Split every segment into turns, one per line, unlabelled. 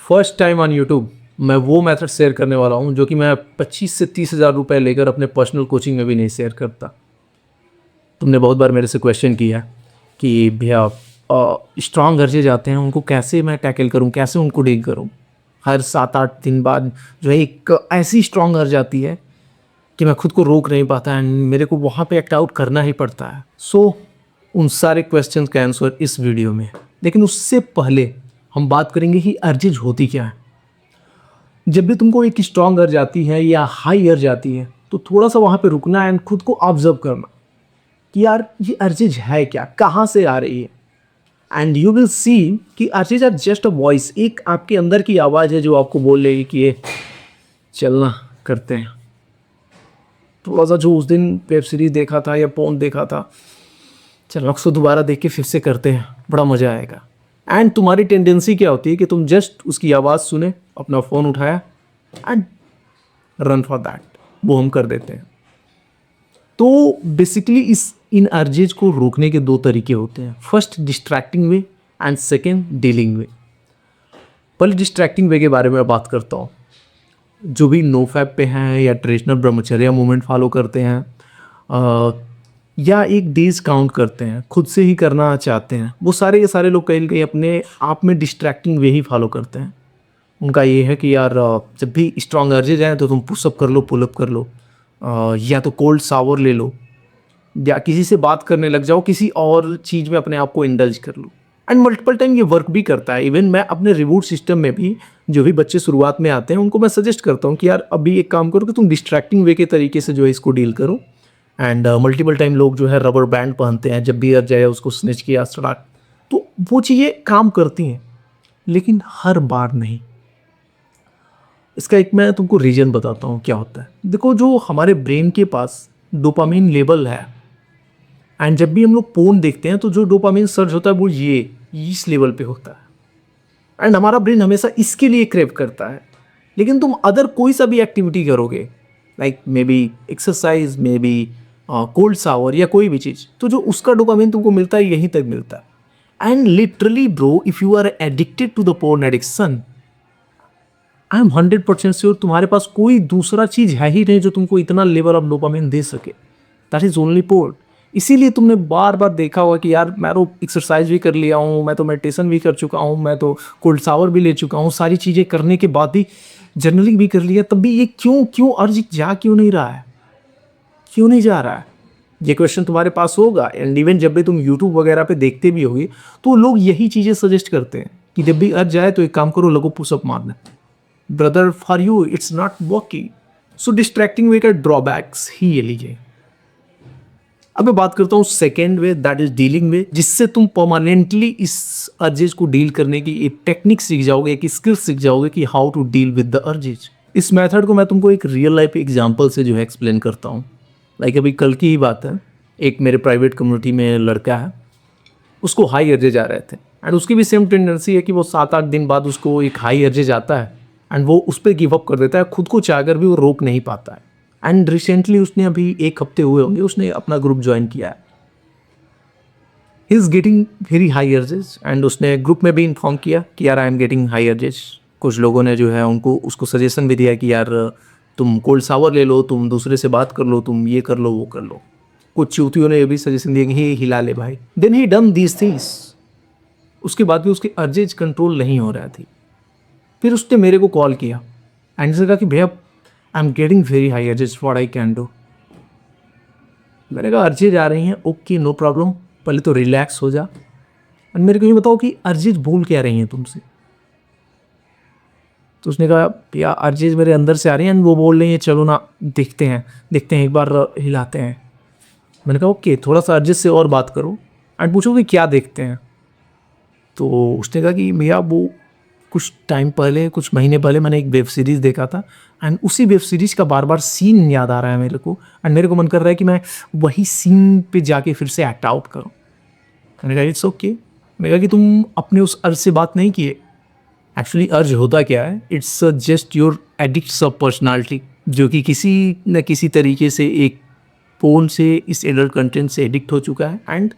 First time on YouTube मैं वो method share करने वाला हूँ जो कि मैं 25 से 30 हज़ार रुपये लेकर अपने पर्सनल कोचिंग में भी नहीं शेयर करता। तुमने बहुत बार मेरे से क्वेश्चन किया कि भैया स्ट्रॉन्ग अर्जेज आते हैं उनको कैसे मैं टैकल करूँ, कैसे उनको डील करूँ। हर 7-8 दिन बाद जो है एक ऐसी स्ट्रॉन्ग अर्ज आती है कि मैं खुद को रोक नहीं पाता एंड मेरे को वहाँ पे एक्ट आउट करना ही पड़ता है। सो उन सारे क्वेश्चन का आंसर इस वीडियो में। लेकिन उससे पहले हम बात करेंगे कि अर्जेज होती क्या है। जब भी तुमको एक स्ट्रॉन्ग अर्ज आती है या हाई अर्ज आती है तो थोड़ा सा वहाँ पे रुकना एंड खुद को ऑब्जर्व करना कि यार ये अर्जेज है क्या, कहाँ से आ रही है। एंड यू विल सी कि urges are just a voice, एक आपके अंदर की आवाज़ है जो आपको बोल रही है कि ये चलना करते हैं। थोड़ा सा जो उस दिन वेब सीरीज देखा था या पोर्न देखा था, चलो उसको दोबारा देख के फिर से करते हैं, बड़ा मज़ा आएगा। एंड तुम्हारी टेंडेंसी क्या होती है कि तुम जस्ट उसकी आवाज़ सुने, अपना फ़ोन उठाया एंड रन फॉर दैट, वो हम कर देते हैं। तो बेसिकली इन अर्जेज को रोकने के 2 तरीके होते हैं। First distracting way and second dealing way. पहले डिस्ट्रैक्टिंग वे के बारे में बात करता हूँ। जो भी नो फैप पे हैं या ट्रेडिशनल ब्रह्मचर्य मूवमेंट फॉलो करते हैं या एक डेज काउंट करते हैं, खुद से ही करना चाहते हैं, वो सारे लोग कहीं ना कहीं अपने आप में डिस्ट्रैक्टिंग वे ही फॉलो करते हैं। उनका ये है कि यार जब भी स्ट्रॉन्ग अर्जेज आए तो तुम पुशअप कर लो, पुलअप कर लो, या तो कोल्ड शावर ले लो या किसी से बात करने लग जाओ, किसी और चीज़ में अपने आप को इंडल्ज कर लो। एंड मल्टीपल टाइम ये वर्क भी करता है। इवन मैं अपने रिवॉर्ड सिस्टम में भी जो भी बच्चे शुरुआत में आते हैं उनको मैं सजेस्ट करता हूँ कि यार अभी एक काम करो कि तुम डिस्ट्रैक्टिंग वे के तरीके से जो है इसको डील करो। एंड मल्टीपल टाइम लोग जो है रबर बैंड पहनते हैं, जब भी अर्ज जाए उसको स्निच किया स्टार्ट, तो वो चीज़ें काम करती हैं लेकिन हर बार नहीं। इसका एक मैं तुमको रीजन बताता हूँ क्या होता है। देखो, जो हमारे ब्रेन के पास डोपामिन लेवल है एंड जब भी हम लोग पोर्न देखते हैं तो जो डोपामिन सर्ज होता है वो ये इस लेवल पे होता है एंड हमारा ब्रेन हमेशा इसके लिए क्रेव करता है। लेकिन तुम अदर कोई सा भी एक्टिविटी करोगे, like may be exercise, may be cold shower या कोई भी चीज़, तो जो उसका डोपामिन तुमको मिलता है यहीं तक मिलता है। And literally bro, if you are addicted to the porn addiction, I am 100% sure तुम्हारे पास कोई दूसरा चीज़ है ही नहीं जो तुमको इतना लेवल ऑफ डोपामिन दे सके। That is only porn. इसीलिए तुमने बार बार देखा होगा कि यार मैं तो एक्सरसाइज भी कर लिया हूँ, मैं तो मेडिटेशन भी कर चुका हूँ, मैं तो कोल्ड शावर भी ले चुका हूँ, सारी चीज़ें करने के बाद भी जर्नलिंग भी कर लिया, तब भी ये क्यों अर्ज जा क्यों नहीं रहा है, क्यों नहीं जा रहा है? ये क्वेश्चन तुम्हारे पास होगा। एंड इवन जब भी तुम यूट्यूब वगैरह पे देखते भी होगे तो लोग यही चीज़ें सजेस्ट करते हैं कि जब भी अर्ज जाए तो एक काम करो, लगो पुशअप मारना। Brother, for you it's not working. So distracting way का ड्रॉबैक्स ही ये लीजिए। अब मैं बात करता हूँ second way, that is dealing way, जिससे तुम परमानेंटली इस अर्जेज को डील करने की एक टेक्निक सीख जाओगे, एक स्किल सीख जाओगे कि how to deal with the urges. इस मेथड को मैं तुमको एक रियल लाइफ एग्जांपल से जो है एक्सप्लेन करता हूँ। लाइक अभी कल की ही बात है, एक मेरे प्राइवेट कम्युनिटी में लड़का है, उसको हाई अर्जेज आ रहे थे एंड उसकी भी सेम टेंडेंसी है कि वो 7-8 दिन बाद उसको एक हाई अर्जेज आता है एंड वो उस पर गिव अप कर देता है। खुद को चाहकर भी वो रोक नहीं पाता है। एंड रिसेंटली उसने अभी 1 हफ्ते हुए होंगे उसने अपना ग्रुप ज्वाइन किया है। He is getting very high urges and उसने ग्रुप में भी इन्फॉर्म किया कि यार I am getting high urges. कुछ लोगों ने जो है उसको सजेशन भी दिया कि यार तुम कोल्ड शावर ले लो, तुम दूसरे से बात कर लो, तुम ये कर लो, वो कर लो। कुछ चूतियों ने ये भी सजेशन दिया कि ही हिला ले भाई। Then he done these things. उसके बाद भी उसकी अर्जेज कंट्रोल नहीं हो रहा थी। फिर उसने मेरे को कॉल किया एंड उसने कहा कि भैया I am getting very high urges, what I can do. मैंने कहा अर्जेज आ रही हैं, ओके नो प्रॉब्लम, पहले तो रिलैक्स हो जा और मेरे को ये बताओ कि अर्जेज बोल क्या रही हैं तुमसे। तो उसने कहा भैया अर्जेज मेरे अंदर से आ रही हैं एंड वो बोल रही हैं चलो ना देखते हैं एक बार हिलाते हैं। मैंने कहा ओके, थोड़ा सा अर्जेज से और बात करो एंड पूछो कि क्या देखते हैं। तो उसने कहा कि भैया वो कुछ टाइम पहले, कुछ महीने पहले मैंने एक वेब सीरीज़ देखा था एंड उसी वेब सीरीज़ का बार बार सीन याद आ रहा है मेरे को एंड मेरे को मन कर रहा है कि मैं वही सीन पे जाके फिर से एक्ट आउट करूँ। मैंने कहा इट्स ओके। मैंने कहा कि तुम अपने उस अर्ज से बात नहीं किए। एक्चुअली अर्ज होता क्या है, it's just your addicts of personality, जो कि किसी न किसी तरीके से एक फ़ोन से, इस एडल्ट कंटेंट से एडिक्ट हो चुका है एंड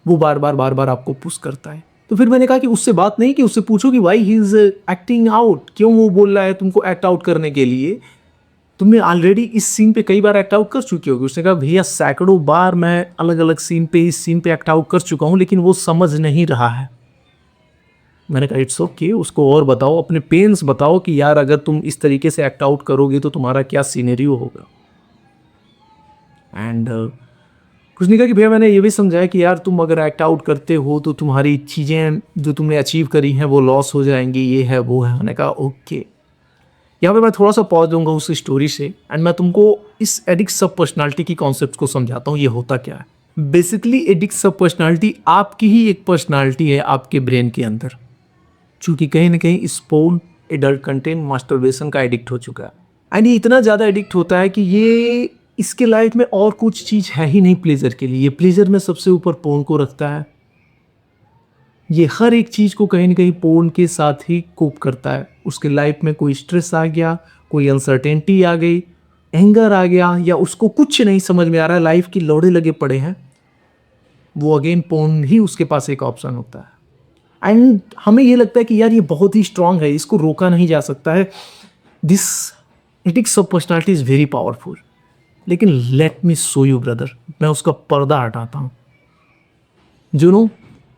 वो बार बार आपको पुश करता है। तो फिर मैंने कहा कि उससे बात नहीं, कि उससे पूछो कि why he is acting out, क्यों वो बोल रहा है तुमको एक्ट आउट करने के लिए, तुमने ऑलरेडी इस सीन पे कई बार एक्ट आउट कर चुकी होगी। उसने कहा भैया सैकड़ों बार मैं अलग अलग सीन पे इस सीन पे एक्ट आउट कर चुका हूँ, लेकिन वो समझ नहीं रहा है। मैंने कहा इट्स ओके, उसको और बताओ, अपने पेन्स बताओ कि यार अगर तुम इस तरीके से एक्ट आउट करोगे तो तुम्हारा क्या सीनेरियो होगा। एंड कुछ नहीं कहा कि भैया मैंने ये भी समझाया कि यार तुम अगर एक्ट आउट करते हो तो तुम्हारी चीज़ें जो तुमने अचीव करी हैं वो लॉस हो जाएंगी, ये है वो है। मैंने कहा ओके। यहाँ पे मैं थोड़ा सा पॉज दूंगा उस स्टोरी से एंड मैं तुमको इस एडिक्ट सब पर्सनालिटी की कॉन्सेप्ट को समझाता हूँ, ये होता क्या है। बेसिकली एडिक्ट सब पर्सनालिटी आपकी ही एक पर्सनालिटी है आपके ब्रेन के अंदर, चूँकि कहीं ना कहीं स्पोर्न, एडल्ट कंटेंट, मास्टरबेशन का एडिक्ट हो चुका है। एंड ये इतना ज़्यादा एडिक्ट होता है कि ये इसके लाइफ में और कुछ चीज़ है ही नहीं प्लेजर के लिए। ये प्लेजर में सबसे ऊपर पोर्न को रखता है। ये हर एक चीज़ को कहीं ना कहीं पोर्न के साथ ही कोप करता है। उसके लाइफ में कोई स्ट्रेस आ गया, कोई अनसर्टेनिटी आ गई, एंगर आ गया, या उसको कुछ नहीं समझ में आ रहा है, लाइफ की लौड़े लगे पड़े हैं, वो अगेन पोर्न ही उसके पास एक ऑप्शन होता है। एंड हमें ये लगता है कि यार ये बहुत ही स्ट्रांग है, इसको रोका नहीं जा सकता है, दिस एडिक्ट सब पर्सनैलिटी इज़ वेरी पावरफुल। लेकिन let me show you brother, मैं उसका पर्दा हटाता हूँ। जो नो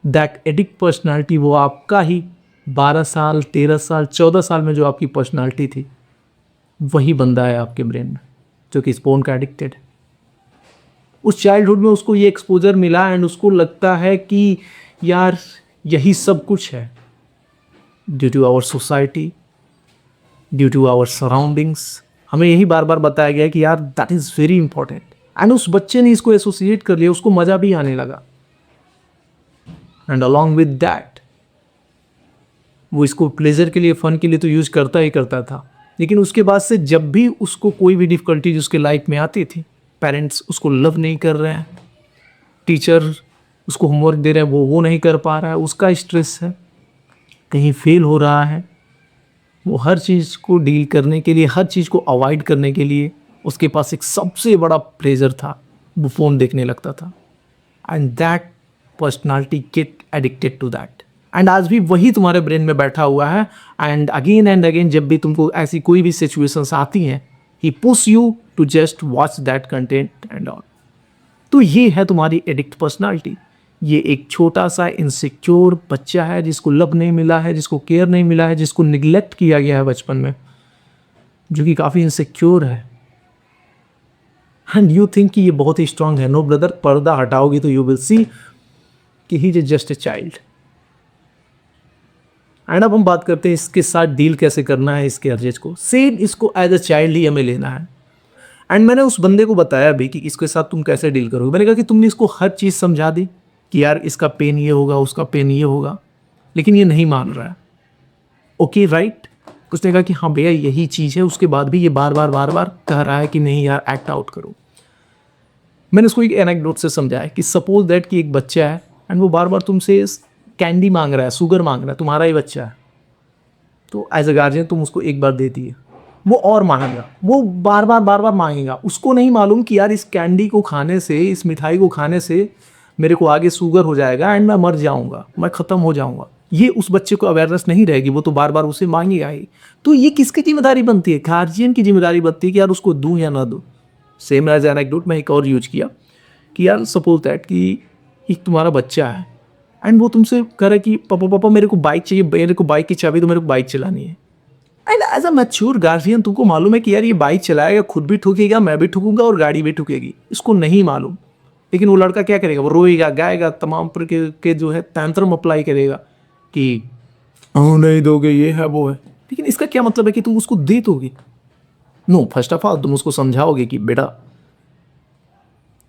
दैट एडिक्ट पर्सनालिटी, वो आपका ही 12 साल, 13 साल, 14 साल में जो आपकी पर्सनालिटी थी, वही बंदा है आपके ब्रेन में जो कि स्पोर्न का एडिक्टेड है। उस चाइल्डहुड में उसको ये एक्सपोजर मिला एंड उसको लगता है कि यार यही सब कुछ है, due to our society, due to our surroundings. हमें यही बार बार बताया गया है कि यार that is very important. And उस बच्चे ने इसको एसोसिएट कर लिया, उसको मज़ा भी आने लगा। एंड अलॉन्ग विद दैट वो इसको प्लेजर के लिए, फन के लिए तो यूज़ करता ही करता था। लेकिन उसके बाद से जब भी उसको कोई भी डिफ़िकल्टीज उसके लाइफ में आती थी, पेरेंट्स उसको लव नहीं कर रहे हैं, टीचर उसको होमवर्क दे रहे हैं वो नहीं कर पा रहा है, उसका स्ट्रेस है, कहीं फेल हो रहा है, वो हर चीज़ को डील करने के लिए, हर चीज़ को अवॉइड करने के लिए उसके पास एक सबसे बड़ा प्लेजर था, वो फ़ोन देखने लगता था। And that personality get addicted to that. And आज भी वही तुम्हारे ब्रेन में बैठा हुआ है। एंड अगेन जब भी तुमको ऐसी कोई भी सिचुएशंस आती हैं, ही push you to just watch that content and all. तो ये है तुम्हारी एडिक्ट पर्सनालिटी। ये एक छोटा सा इनसिक्योर बच्चा है जिसको लव नहीं मिला है, जिसको केयर नहीं मिला है, जिसको निगलेक्ट किया गया है बचपन में, जो कि काफ़ी इनसिक्योर है। एंड यू थिंक कि ये बहुत ही स्ट्रांग है। नो ब्रदर, पर्दा हटाओगे तो यू विल सी कि he is just a child. And अब हम बात करते हैं इसके साथ डील कैसे करना है, इसके अर्जेज को। सेम इसको एज अ चाइल्ड ही हमें लेना है। एंड मैंने उस बंदे को बताया भी कि इसके साथ तुम कैसे डील करोगे। मैंने कहा कि तुमने इसको हर चीज़ समझा दी कि यार इसका पेन ये होगा, उसका पेन ये होगा, लेकिन ये नहीं मान रहा है। ओके राइट, उसने कहा कि हाँ भैया यही चीज़ है, उसके बाद भी ये बार बार कह रहा है कि नहीं यार एक्ट आउट करो। मैंने उसको एक एनेक्डोट से समझाया कि सपोज दैट कि एक बच्चा है एंड वो बार बार तुमसे कैंडी मांग रहा है, शुगर मांग रहा है, तुम्हारा ही बच्चा है, तो एज अ गार्जियन तुम उसको एक बार देती है, वो और मांगेगा, वो बार बार मांगेगा। उसको नहीं मालूम कि यार इस कैंडी को खाने से, इस मिठाई को खाने से मेरे को आगे शुगर हो जाएगा एंड मैं मर जाऊंगा, मैं ख़त्म हो जाऊंगा। ये उस बच्चे को अवेयरनेस नहीं रहेगी, वो तो बार बार उसे मांगेगा ही। तो ये किसकी जिम्मेदारी बनती है? गार्जियन की जिम्मेदारी बनती है कि यार उसको दूँ या ना दूँ। सेम एज एनेक्डोट मैं एक और यूज किया कि यार सपोज दैट कि एक तुम्हारा बच्चा है एंड वो तुमसे कह रहा है कि पापा मेरे को बाइक चाहिए, मेरे को बाइक की चाबी तो मेरे को बाइक चलानी है। And as a mature guardian तुमको मालूम है कि यार ये बाइक चलाएगा, खुद भी ठुकेगा, मैं भी ठुकूंगा और गाड़ी भी ठुकेगी। इसको नहीं मालूम, लेकिन वो लड़का क्या करेगा? वो रोएगा, गाएगा, तमाम प्रकार के जो है तंत्रम अप्लाई करेगा कि नहीं दोगे, ये है वो है। लेकिन इसका क्या मतलब है कि तुम उसको दे दोगे? नो, फर्स्ट ऑफ ऑल तुम उसको समझाओगे कि बेटा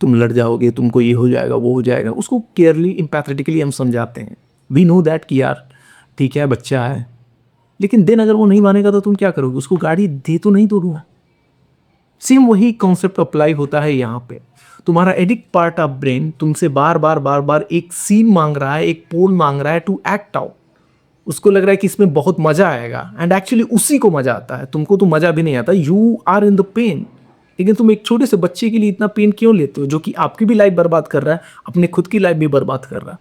तुम लड़ जाओगे, तुमको ये हो जाएगा, वो हो जाएगा। उसको केयरली, एम्पैथेटिकली हम समझाते हैं। वी नो दैट कि यार ठीक है बच्चा है, लेकिन देन अगर वो नहीं मानेगा तो तुम क्या करोगे? उसको गाड़ी दे तो नहीं दोगे। सेम वही कॉन्सेप्ट अप्लाई होता है यहाँ पे। तुम्हारा एडिक्ट पार्ट ऑफ ब्रेन तुमसे बार बार एक सीन मांग रहा है, एक पोल मांग रहा है टू एक्ट आउट। उसको लग रहा है कि इसमें बहुत मजा आएगा एंड एक्चुअली उसी को मजा आता है, तुमको तो मजा भी नहीं आता। You are in the pain. लेकिन तुम एक छोटे से बच्चे के लिए इतना पेन क्यों लेते हो, जो कि आपकी भी लाइफ बर्बाद कर रहा है, अपने खुद की लाइफ भी बर्बाद कर रहा है।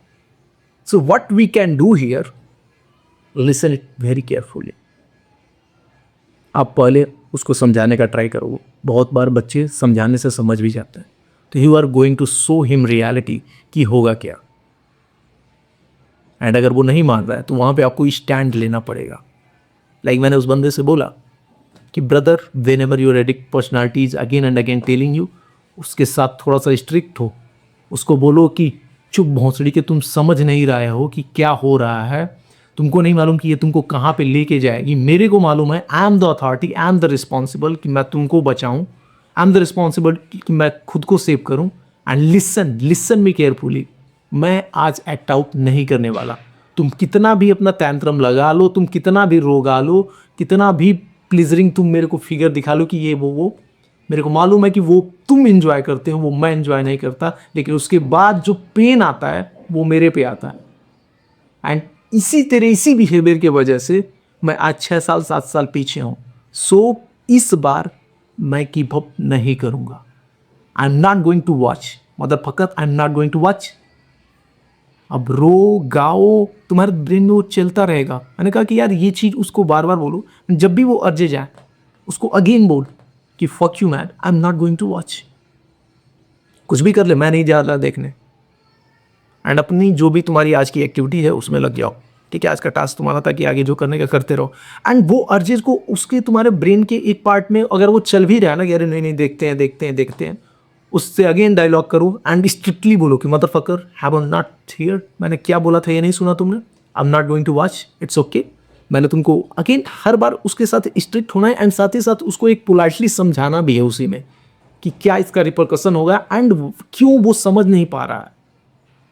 So what we can do here, listen it very carefully. आप पहले उसको समझाने का ट्राई करो। बहुत बार बच्चे समझाने से समझ भी जाते हैं, तो you are going to show him reality कि होगा क्या। एंड अगर वो नहीं मान रहा है तो वहाँ पे आपको स्टैंड लेना पड़ेगा। लाइक मैंने उस बंदे से बोला कि brother, whenever your addict personality is again and again telling you, उसके साथ थोड़ा सा स्ट्रिक्ट हो। उसको बोलो कि चुप भोंसड़ी के, तुम समझ नहीं रहे हो कि क्या हो रहा है, तुमको नहीं मालूम कि ये तुमको कहाँ पे लेके जाएगी। मेरे को मालूम है, I am the authority, I am the responsible कि मैं तुमको बचाऊं, आई एम द रिस्पॉन्सिबल कि मैं खुद को सेव करूं। And listen, listen me carefully. मैं आज एक्ट आउट नहीं करने वाला। तुम कितना भी अपना तैंत्रम लगा लो, तुम कितना भी रोगा लो, कितना भी प्लीजरिंग तुम मेरे को फिगर दिखा लो कि ये वो, मेरे को मालूम है कि वो तुम एंजॉय करते हो, वो मैं एंजॉय नहीं करता। लेकिन उसके बाद जो पेन आता है वो मेरे पे आता है। एंड इसी बिहेवियर की वजह से मैं आज 6 साल 7 साल पीछे हूँ। सो इस बार मैं गिव अप नहीं करूँगा। I am not going to watch motherfucker, I am not going to watch. अब रो गाओ, तुम्हारे ब्रेन में वो चलता रहेगा। मैंने कहा कि यार ये चीज़ उसको बार बार बोलो, जब भी वो अर्जे जाए उसको अगेन बोल कि fuck you man, I am not going to watch. कुछ भी कर ले, मैं नहीं जा रहा देखने। एंड अपनी जो भी तुम्हारी आज की एक्टिविटी है उसमें लग जाओ। ठीक है, आज का टास्क तुम्हारा था कि आगे जो करने का करते रहो। एंड वो अर्जेस को उसके तुम्हारे ब्रेन के एक पार्ट में अगर वो चल भी रहा है ना कि अरे नहीं नहीं देखते हैं देखते हैं देखते हैं, उससे अगेन डायलॉग करो एंड स्ट्रिक्टली बोलो कि मदरफकर, हैव नॉट हियर, मैंने क्या बोला था ये नहीं सुना तुमने, I am not going to watch, it's okay. मैंने तुमको अगेन हर बार उसके साथ स्ट्रिक्ट होना है एंड साथ ही साथ उसको एक पोलाइटली समझाना भी है उसी में कि क्या इसका रिपरकशन होगा एंड क्यों वो समझ नहीं पा रहा है।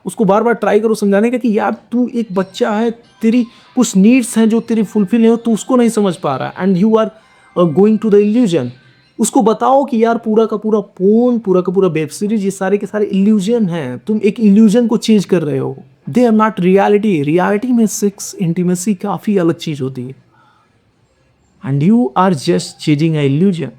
उसको बार बार ट्राई करो समझाने का कि यार तू एक बच्चा है, तेरी कुछ नीड्स हैं जो तेरी फुलफिल है, तू उसको नहीं समझ पा रहा है and you are going to the illusion. उसको बताओ कि यार पूरा का पूरा पोर्न, पूरा का पूरा वेब सीरीज, ये सारे के सारे इल्यूजन हैं। तुम एक इल्यूजन को चेंज कर रहे हो, they are not reality. Reality में सेक्स, इंटीमेसी काफ़ी अलग चीज़ होती है and you are just changing a illusion.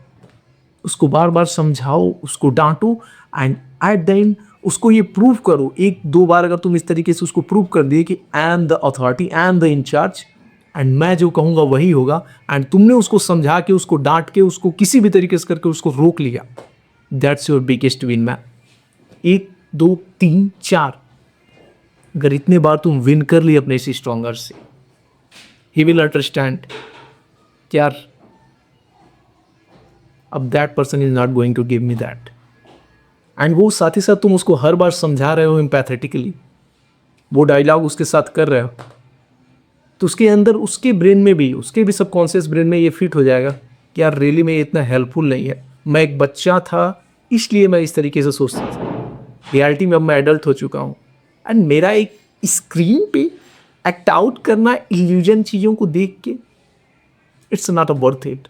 उसको बार बार समझाओ, उसको डांटो एंड एट द एंड उसको ये प्रूव करो। 1-2 बार अगर तुम इस तरीके से उसको प्रूव कर दिए कि I am the authority, I am the in charge and मैं जो कहूँगा वही होगा, एंड तुमने उसको समझा के, उसको डांट के, उसको किसी भी तरीके से करके उसको रोक लिया, that's your biggest win man. 1 2 3 4 अगर इतने बार तुम विन कर लिए अपने इसी स्ट्रॉन्गर से, ही विल अंडरस्टैंड यार अब that person is not going to give me that. And वो साथ ही साथ तुम उसको हर बार समझा रहे हो एम्पैथेटिकली, वो डायलॉग उसके साथ कर रहे हो, तो उसके अंदर, उसके ब्रेन में भी, उसके भी सबकॉन्शियस ब्रेन में ये फिट हो जाएगा कि यार रियली में इतना हेल्पफुल नहीं है। मैं एक बच्चा था इसलिए मैं इस तरीके से सोचता था, रियलिटी में अब मैं एडल्ट हो चुका हूँ एंड मेरा एक स्क्रीन पे एक्ट आउट करना इल्यूजन चीज़ों को देख के, it's not a worth it.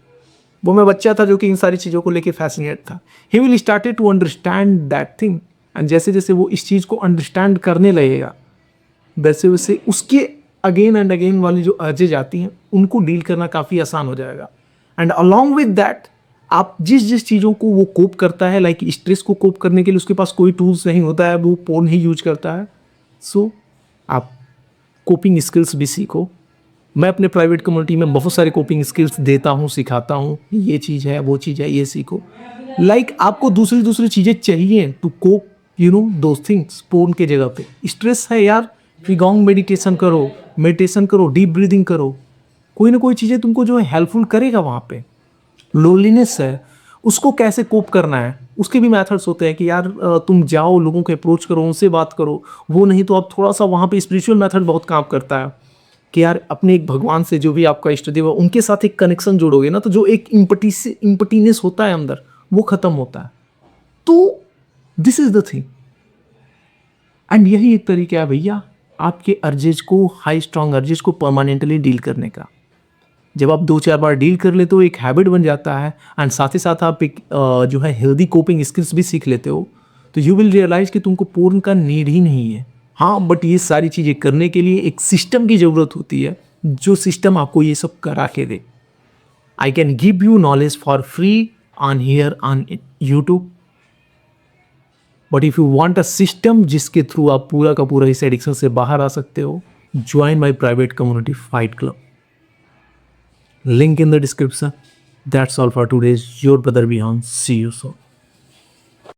वो मैं बच्चा था जो कि इन सारी चीज़ों को लेके फैसिनेट था। He will started to understand that thing and जैसे जैसे वो इस चीज़ को अंडरस्टैंड करने लगेगा, वैसे वैसे उसके अगेन एंड अगेन वाली जो अर्जेज आती हैं उनको डील करना काफ़ी आसान हो जाएगा। एंड अलॉन्ग विद दैट आप जिस जिस चीज़ों को वो कोप करता है, लाइक स्ट्रेस को कोप करने के लिए उसके पास कोई टूल्स नहीं होता है, वो पोर्न ही यूज करता है। सो आप कोपिंग स्किल्स भी सीखो। मैं अपने प्राइवेट कम्युनिटी में बहुत सारे कोपिंग स्किल्स देता हूँ, सिखाता हूँ, ये चीज़ है, वो चीज़ है, ये सीखो। लाइक आपको दूसरी चीज़ें चाहिए to cope, you know those things. Porn के जगह पे स्ट्रेस है यार, फिगोंग मेडिटेशन करो, डीप ब्रीदिंग करो, कोई ना कोई चीज़ें तुमको जो है हेल्पफुल करेगा वहाँ पे। लोनलीनेस है, उसको कैसे कोप करना है, उसके भी मेथड्स होते हैं कि यार तुम जाओ, लोगों को अप्रोच करो, उनसे बात करो। वो नहीं तो आप थोड़ा सा वहाँ पे स्पिरिचुअल मेथड बहुत काम करता है कि यार अपने एक भगवान से, जो भी आपका इष्ट देव है, उनके साथ एक कनेक्शन जोड़ोगे ना, तो जो एक इम्पटीनेस होता है अंदर, वो खत्म होता है। तो this is the thing and यही एक तरीका है भैया आपके अर्जेज को, हाई स्ट्रॉन्ग अर्जेज को परमानेंटली डील करने का। जब आप 2-4 बार डील कर लेते हो, एक हैबिट बन जाता है एंड साथ ही साथ आप एक जो है हेल्दी कोपिंग स्किल्स भी सीख लेते हो, तो यू विल रियलाइज कि तुमको पोर्न का नीड ही नहीं है। हाँ, बट ये सारी चीज़ें करने के लिए एक सिस्टम की ज़रूरत होती है, जो सिस्टम आपको ये सब करा के दे। I can give you knowledge for free on here on YouTube. But if you want a system जिसके थ्रू आप पूरा का पूरा इस एडिक्शन से बाहर आ सकते हो, join my private community fight club, link in the description. That's all for today. Your brother Vihaan. See you soon.